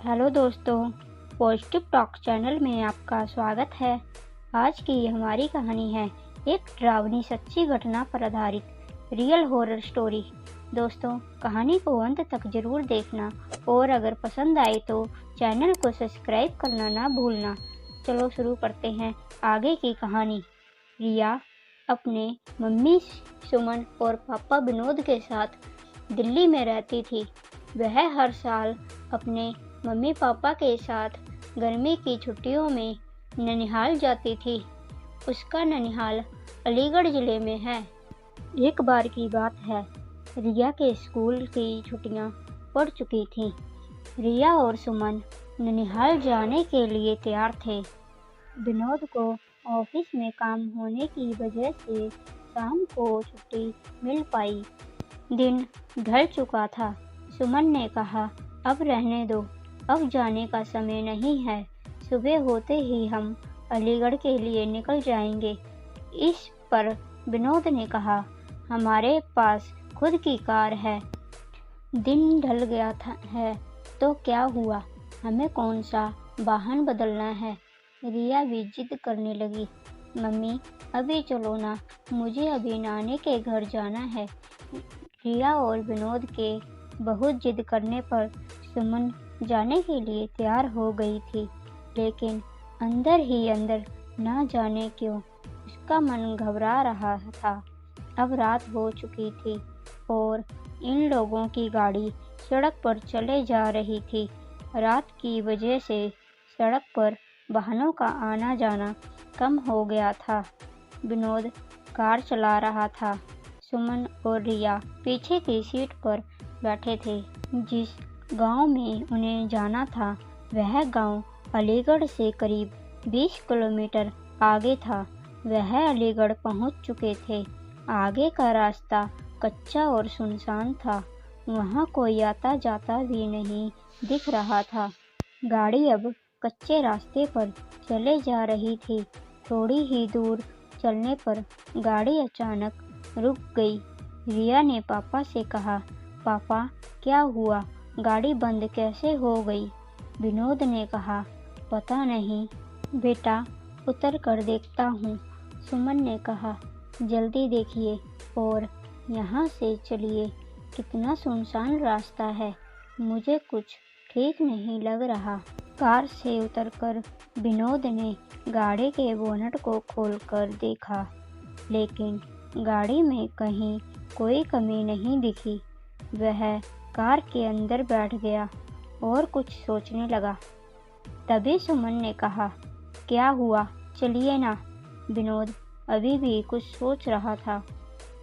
Hello दोस्तों, positive talk channel में आपका स्वागत है। आज की हमारी कहानी है एक डरावनी सच्ची घटना पर आधारित रियल हॉरर स्टोरी। दोस्तों, कहानी को अंत तक जरूर देखना और अगर पसंद आए तो चैनल को सब्सक्राइब करना ना भूलना। चलो शुरू करते हैं आगे की कहानी। रिया अपने मम्मी सुमन और पापा विनोद के साथ दिल्ली में रहती थी। वह हर साल अपने मम्मी पापा के साथ गर्मी की छुट्टियों में ननिहाल जाती थी। उसका ननिहाल अलीगढ़ ज़िले में है। एक बार की बात है, रिया के स्कूल की छुट्टियां पड़ चुकी थीं। रिया और सुमन ननिहाल जाने के लिए तैयार थे। विनोद को ऑफिस में काम होने की वजह से शाम को छुट्टी मिल पाई। दिन ढल चुका था। सुमन ने कहा, अब रहने दो, अब जाने का समय नहीं है। सुबह होते ही हम अलीगढ़ के लिए निकल जाएंगे। इस पर विनोद ने कहा, हमारे पास खुद की कार है। दिन ढल गया है तो क्या हुआ, हमें कौन सा वाहन बदलना है। रिया भी जिद करने लगी, मम्मी अभी चलो ना, मुझे अभी नानी के घर जाना है। रिया और विनोद के बहुत जिद करने पर सुमन जाने के लिए तैयार हो गई थी, लेकिन अंदर ही अंदर ना जाने क्यों उसका मन घबरा रहा था। अब रात हो चुकी थी और इन लोगों की गाड़ी सड़क पर चले जा रही थी। रात की वजह से सड़क पर वाहनों का आना जाना कम हो गया था। विनोद कार चला रहा था। सुमन और रिया पीछे की सीट पर बैठे थे। जिस गांव में उन्हें जाना था वह गांव अलीगढ़ से करीब 20 किलोमीटर आगे था। वह अलीगढ़ पहुंच चुके थे। आगे का रास्ता कच्चा और सुनसान था। वहां कोई आता जाता भी नहीं दिख रहा था। गाड़ी अब कच्चे रास्ते पर चले जा रही थी। थोड़ी ही दूर चलने पर गाड़ी अचानक रुक गई। रिया ने पापा से कहा, पापा क्या हुआ, गाड़ी बंद कैसे हो गई। विनोद ने कहा, पता नहीं बेटा, उतर कर देखता हूँ। सुमन ने कहा, जल्दी देखिए और यहाँ से चलिए, कितना सुनसान रास्ता है, मुझे कुछ ठीक नहीं लग रहा। कार से उतरकर विनोद ने गाड़ी के बोनट को खोलकर देखा, लेकिन गाड़ी में कहीं कोई कमी नहीं दिखी। वह कार के अंदर बैठ गया और कुछ सोचने लगा। तभी सुमन ने कहा, क्या हुआ, चलिए ना। विनोद अभी भी कुछ सोच रहा था।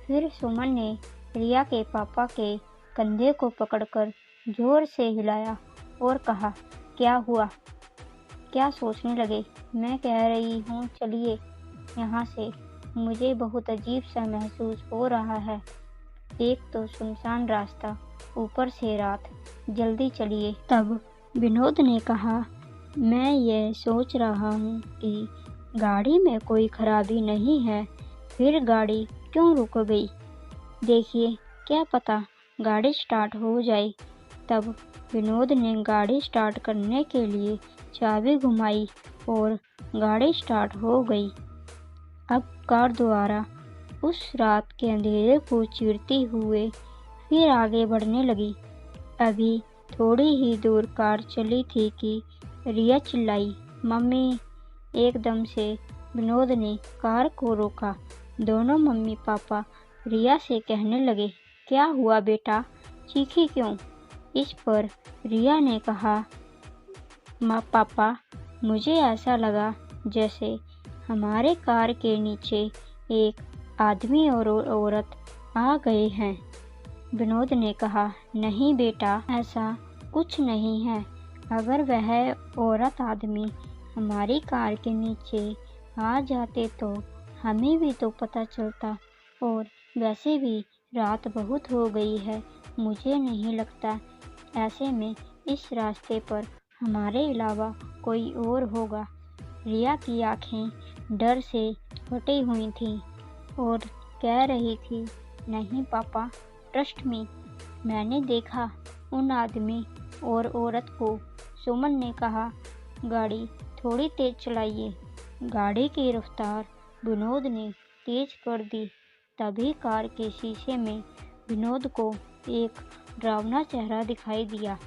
फिर सुमन ने रिया के पापा के कंधे को पकड़कर जोर से हिलाया और कहा, क्या हुआ, क्या सोचने लगे, मैं कह रही हूँ चलिए यहाँ से, मुझे बहुत अजीब सा महसूस हो रहा है। एक तो सुनसान रास्ता, ऊपर से रात, जल्दी चलिए। तब विनोद ने कहा, मैं ये सोच रहा हूँ कि गाड़ी में कोई खराबी नहीं है, फिर गाड़ी क्यों रुक गई। देखिए, क्या पता गाड़ी स्टार्ट हो जाए। तब विनोद ने गाड़ी स्टार्ट करने के लिए चाबी घुमाई और गाड़ी स्टार्ट हो गई। अब कार द्वारा उस रात के अंधेरे को चीरते हुए फिर आगे बढ़ने लगी। अभी थोड़ी ही दूर कार चली थी कि रिया चिल्लाई, मम्मी। एकदम से विनोद ने कार को रोका। दोनों मम्मी पापा रिया से कहने लगे, क्या हुआ बेटा, चीखी क्यों। इस पर रिया ने कहा, माँ पापा, मुझे ऐसा लगा जैसे हमारे कार के नीचे एक आदमी और औरत आ गए हैं। विनोद ने कहा, नहीं बेटा, ऐसा कुछ नहीं है। अगर वह औरत आदमी हमारी कार के नीचे आ जाते तो हमें भी तो पता चलता, और वैसे भी रात बहुत हो गई है, मुझे नहीं लगता ऐसे में इस रास्ते पर हमारे अलावा कोई और होगा। रिया की आंखें डर से फटी हुई थीं और कह रही थी, नहीं पापा, ट्रस्ट मी, मैंने देखा उन आदमी और औरत को। सुमन ने कहा, गाड़ी थोड़ी तेज चलाइए। गाड़ी की रफ्तार विनोद ने तेज कर दी। तभी कार के शीशे में विनोद को एक डरावना चेहरा दिखाई दिया।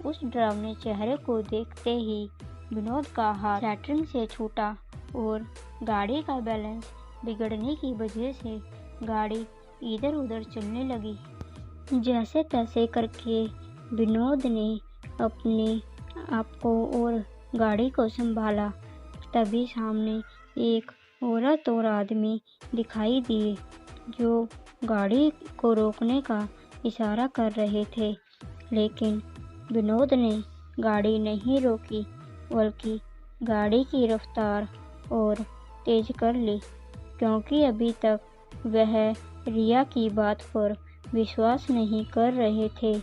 उस डरावने चेहरे को देखते ही विनोद का हाथ स्टीयरिंग से छूटा और गाड़ी का बैलेंस बिगड़ने की वजह से गाड़ी इधर उधर चलने लगी। जैसे तैसे करके विनोद ने अपने आप को और गाड़ी को संभाला। तभी सामने एक औरत और आदमी दिखाई दिए जो गाड़ी को रोकने का इशारा कर रहे थे, लेकिन विनोद ने गाड़ी नहीं रोकी बल्कि गाड़ी की रफ्तार और तेज कर ली, क्योंकि अभी तक वह रिया की बात पर विश्वास नहीं कर रहे थे।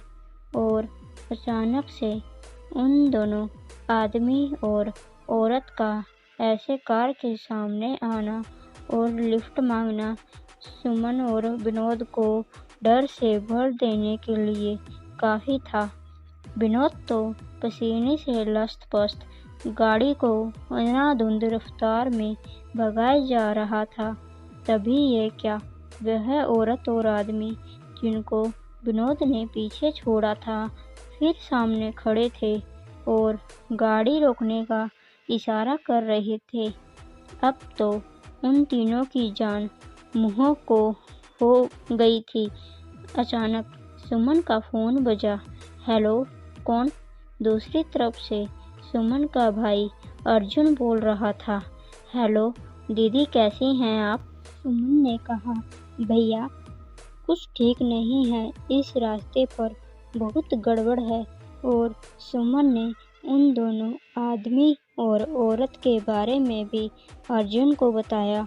और अचानक से उन दोनों आदमी और औरत का ऐसे कार के सामने आना और लिफ्ट मांगना सुमन और विनोद को डर से भर देने के लिए काफ़ी था। विनोद तो पसीने से लथपथ गाड़ी को अंधाधुंध रफ्तार में भगाए जा रहा था। तभी ये क्या, वह औरत और आदमी जिनको विनोद ने पीछे छोड़ा था फिर सामने खड़े थे और गाड़ी रोकने का इशारा कर रहे थे। अब तो उन तीनों की जान मुँह को हो गई थी। अचानक सुमन का फ़ोन बजा। हेलो, कौन? दूसरी तरफ से सुमन का भाई अर्जुन बोल रहा था। हेलो दीदी, कैसी हैं आप? सुमन ने कहा, भैया कुछ ठीक नहीं है, इस रास्ते पर बहुत गड़बड़ है। और सुमन ने उन दोनों आदमी और औरत के बारे में भी अर्जुन को बताया।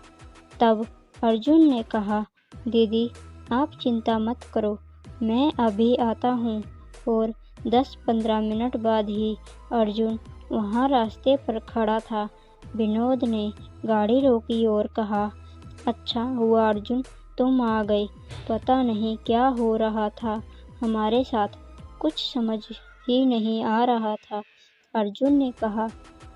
तब अर्जुन ने कहा, दीदी आप चिंता मत करो, मैं अभी आता हूँ। और 10-15 मिनट बाद ही अर्जुन वहाँ रास्ते पर खड़ा था। विनोद ने गाड़ी रोकी और कहा, अच्छा हुआ अर्जुन तुम आ गए, पता नहीं क्या हो रहा था हमारे साथ, कुछ समझ ही नहीं आ रहा था। अर्जुन ने कहा,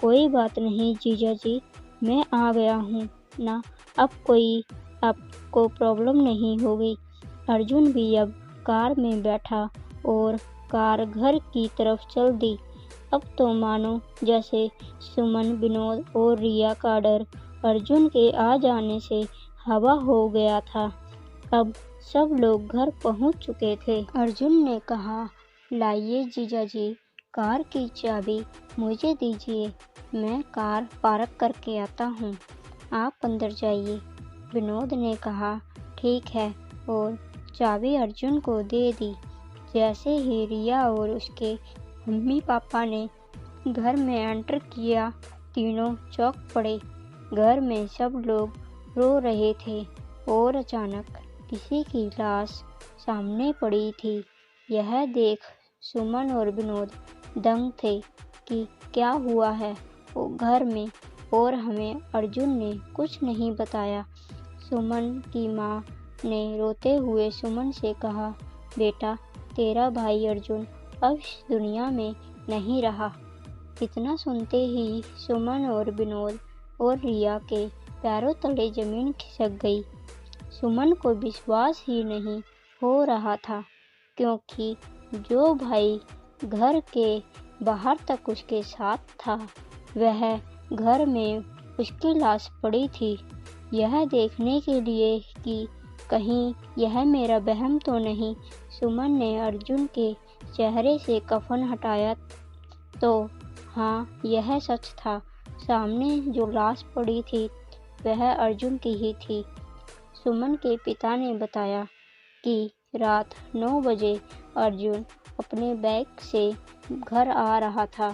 कोई बात नहीं जीजा जी, मैं आ गया हूँ ना, अब कोई आपको प्रॉब्लम नहीं होगी। अर्जुन भी अब कार में बैठा और कार घर की तरफ चल दी। अब तो मानो जैसे सुमन, विनोद और रिया का डर अर्जुन के आ जाने से हवा हो गया था। अब सब लोग घर पहुंच चुके थे। अर्जुन ने कहा, लाइए जीजा जी, कार की चाबी मुझे दीजिए, मैं कार पार्क करके आता हूँ, आप अंदर जाइए। विनोद ने कहा, ठीक है, और चाबी अर्जुन को दे दी। जैसे ही रिया और उसके मम्मी पापा ने घर में एंटर किया, तीनों चौंक पड़े। घर में सब लोग रो रहे थे और अचानक किसी की लाश सामने पड़ी थी। यह देख सुमन और विनोद दंग थे कि क्या हुआ है वो घर में, और हमें अर्जुन ने कुछ नहीं बताया। सुमन की माँ ने रोते हुए सुमन से कहा, बेटा तेरा भाई अर्जुन अब इस दुनिया में नहीं रहा। इतना सुनते ही सुमन और विनोद और रिया के पैरों तले जमीन खिसक गई। सुमन को विश्वास ही नहीं हो रहा था, क्योंकि जो भाई घर के बाहर तक उसके साथ था, वह घर में उसकी लाश पड़ी थी। यह देखने के लिए कि कहीं यह मेरा वहम तो नहीं, सुमन ने अर्जुन के चेहरे से कफन हटाया तो हाँ, यह सच था। सामने जो लाश पड़ी थी वह अर्जुन की ही थी। सुमन के पिता ने बताया कि रात 9 बजे अर्जुन अपने बाइक से घर आ रहा था,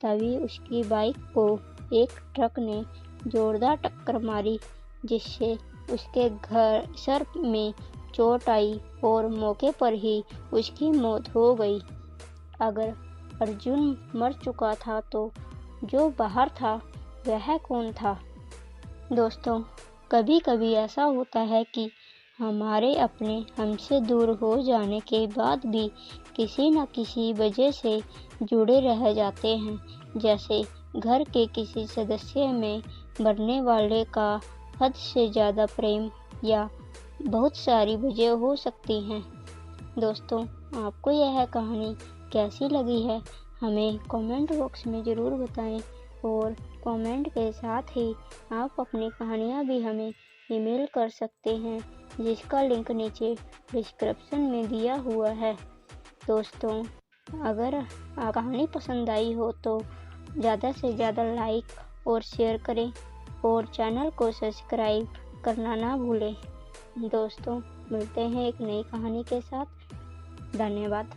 तभी उसकी बाइक को एक ट्रक ने जोरदार टक्कर मारी, जिससे उसके सर में चोट आई और मौके पर ही उसकी मौत हो गई। अगर अर्जुन मर चुका था तो जो बाहर था वह कौन था? दोस्तों, कभी कभी ऐसा होता है कि हमारे अपने हमसे दूर हो जाने के बाद भी किसी न किसी वजह से जुड़े रह जाते हैं, जैसे घर के किसी सदस्य में बढ़ने वाले का हद से ज़्यादा प्रेम या बहुत सारी वजह हो सकती हैं। दोस्तों, आपको यह कहानी कैसी लगी है हमें कमेंट बॉक्स में ज़रूर बताएं और कमेंट के साथ ही आप अपनी कहानियाँ भी हमें ईमेल कर सकते हैं, जिसका लिंक नीचे डिस्क्रिप्शन में दिया हुआ है। दोस्तों, अगर कहानी पसंद आई हो तो ज़्यादा से ज़्यादा लाइक और शेयर करें और चैनल को सब्सक्राइब करना ना भूलें। दोस्तों, मिलते हैं एक नई कहानी के साथ। धन्यवाद।